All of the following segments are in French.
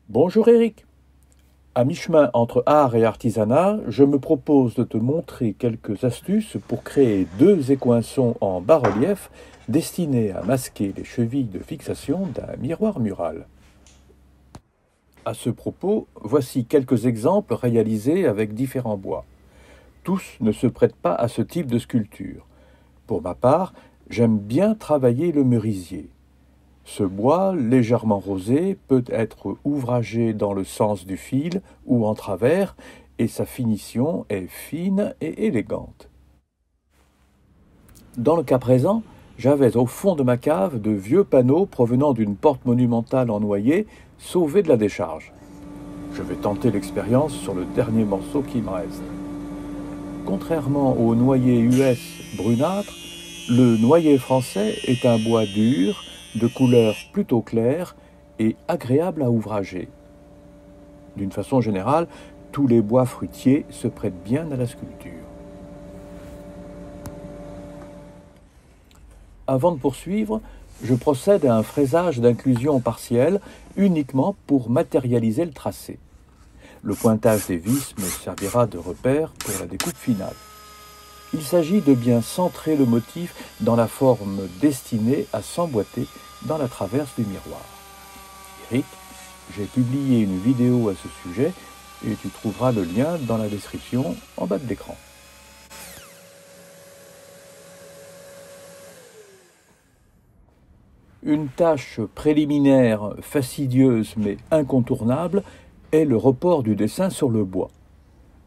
Bonjour Eric. À mi-chemin entre art et artisanat, je me propose de te montrer quelques astuces pour créer deux écoinçons en bas-relief destinés à masquer les chevilles de fixation d'un miroir mural. À ce propos, voici quelques exemples réalisés avec différents bois. Tous ne se prêtent pas à ce type de sculpture. Pour ma part, j'aime bien travailler le merisier. Ce bois, légèrement rosé, peut être ouvragé dans le sens du fil ou en travers, et sa finition est fine et élégante. Dans le cas présent, j'avais au fond de ma cave de vieux panneaux provenant d'une porte monumentale en noyer, sauvés de la décharge. Je vais tenter l'expérience sur le dernier morceau qui me reste. Contrairement au noyer US brunâtre, le noyer français est un bois dur, de couleur plutôt claire et agréable à ouvrager. D'une façon générale, tous les bois fruitiers se prêtent bien à la sculpture. Avant de poursuivre, je procède à un fraisage d'inclusion partielle uniquement pour matérialiser le tracé. Le pointage des vis me servira de repère pour la découpe finale. Il s'agit de bien centrer le motif dans la forme destinée à s'emboîter dans la traverse du miroir. Eric, j'ai publié une vidéo à ce sujet et tu trouveras le lien dans la description en bas de l'écran. Une tâche préliminaire fastidieuse mais incontournable est le report du dessin sur le bois.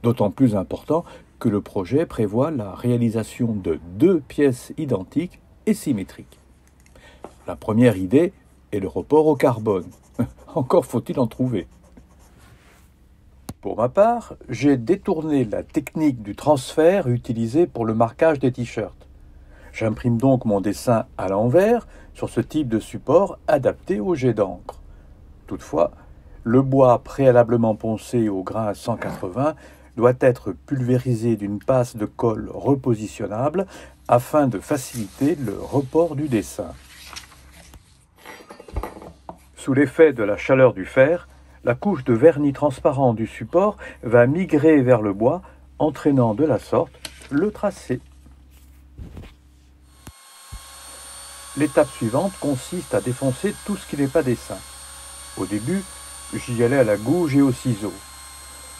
D'autant plus important que le projet prévoit la réalisation de deux pièces identiques et symétriques. La première idée est le report au carbone. Encore faut-il en trouver. Pour ma part, j'ai détourné la technique du transfert utilisée pour le marquage des t-shirts. J'imprime donc mon dessin à l'envers sur ce type de support adapté au jet d'encre. Toutefois, le bois préalablement poncé au grain 180 doit être pulvérisé d'une passe de colle repositionnable afin de faciliter le report du dessin. Sous l'effet de la chaleur du fer, la couche de vernis transparent du support va migrer vers le bois, entraînant de la sorte le tracé. L'étape suivante consiste à défoncer tout ce qui n'est pas dessin. Au début, j'y allais à la gouge et au ciseau.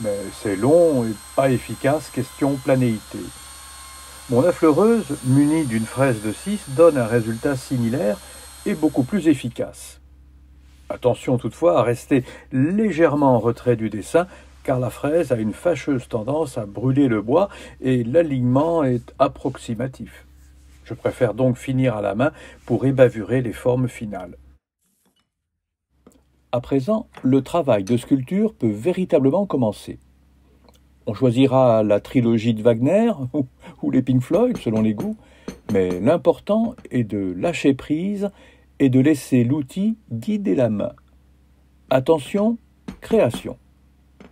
Mais c'est long et pas efficace, question planéité. Mon affleureuse, munie d'une fraise de 6, donne un résultat similaire et beaucoup plus efficace. Attention toutefois à rester légèrement en retrait du dessin, car la fraise a une fâcheuse tendance à brûler le bois et l'alignement est approximatif. Je préfère donc finir à la main pour ébavurer les formes finales. À présent, le travail de sculpture peut véritablement commencer. On choisira la trilogie de Wagner ou les Pink Floyd selon les goûts, mais l'important est de lâcher prise et de laisser l'outil guider la main. Attention, création.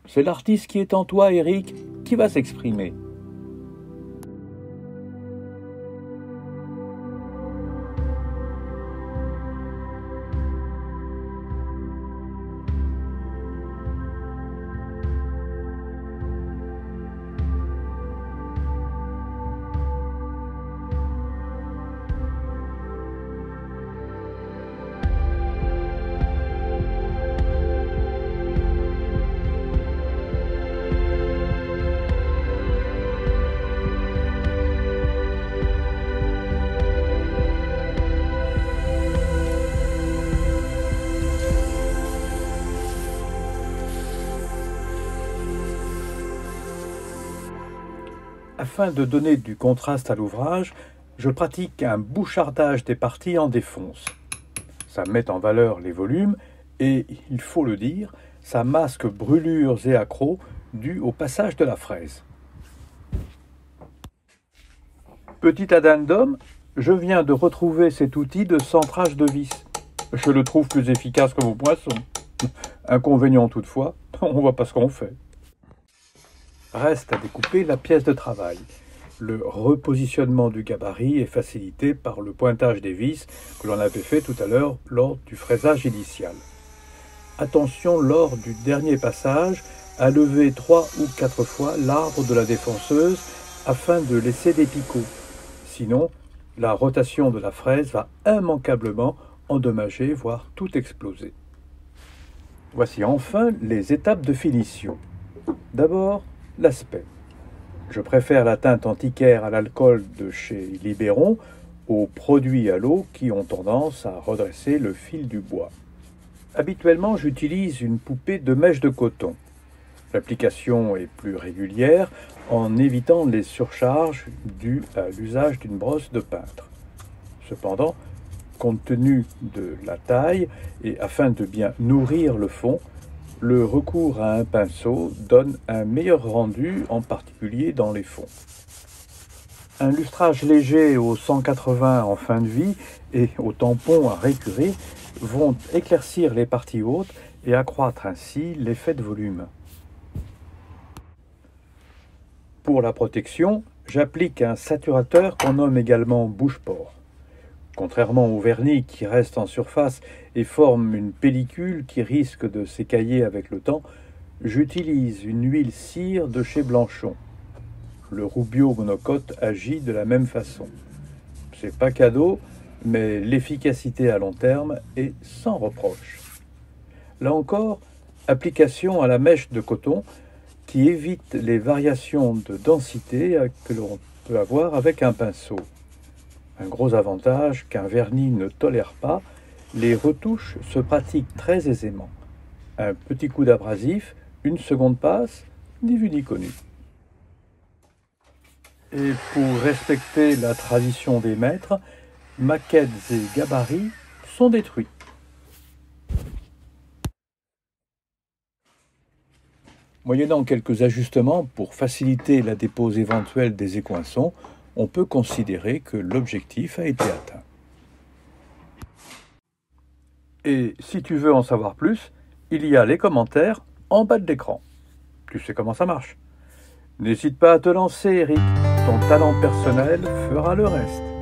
C'est l'artiste qui est en toi, Eric, qui va s'exprimer. Afin de donner du contraste à l'ouvrage, je pratique un bouchardage des parties en défonce. Ça met en valeur les volumes et, il faut le dire, ça masque brûlures et accros dus au passage de la fraise. Petit addendum, je viens de retrouver cet outil de centrage de vis. Je le trouve plus efficace que vos poinçons. Inconvénient toutefois, on voit pas ce qu'on fait. Reste à découper la pièce de travail. Le repositionnement du gabarit est facilité par le pointage des vis que l'on avait fait tout à l'heure lors du fraisage initial. Attention lors du dernier passage à lever 3 ou 4 fois l'arbre de la défonceuse afin de laisser des picots. Sinon, la rotation de la fraise va immanquablement endommager, voire tout exploser. Voici enfin les étapes de finition. D'abord, l'aspect. Je préfère la teinte antiquaire à l'alcool de chez Libéron aux produits à l'eau qui ont tendance à redresser le fil du bois. Habituellement, j'utilise une poupée de mèche de coton. L'application est plus régulière en évitant les surcharges dues à l'usage d'une brosse de peintre. Cependant, compte tenu de la taille et afin de bien nourrir le fond, le recours à un pinceau donne un meilleur rendu, en particulier dans les fonds. Un lustrage léger au 180 en fin de vie et au tampon à récurer vont éclaircir les parties hautes et accroître ainsi l'effet de volume. Pour la protection, j'applique un saturateur qu'on nomme également bouche-port. Contrairement au vernis qui reste en surface et forme une pellicule qui risque de s'écailler avec le temps, j'utilise une huile cire de chez Blanchon. Le Rubio monocoque agit de la même façon. C'est pas cadeau, mais l'efficacité à long terme est sans reproche. Là encore, application à la mèche de coton qui évite les variations de densité que l'on peut avoir avec un pinceau. Un gros avantage qu'un vernis ne tolère pas, les retouches se pratiquent très aisément. Un petit coup d'abrasif, une seconde passe, ni vu ni connu. Et pour respecter la tradition des maîtres, maquettes et gabarits sont détruits. Moyennant quelques ajustements pour faciliter la dépose éventuelle des écoinçons, on peut considérer que l'objectif a été atteint. Et si tu veux en savoir plus, il y a les commentaires en bas de l'écran. Tu sais comment ça marche. N'hésite pas à te lancer, Eric. Ton talent personnel fera le reste.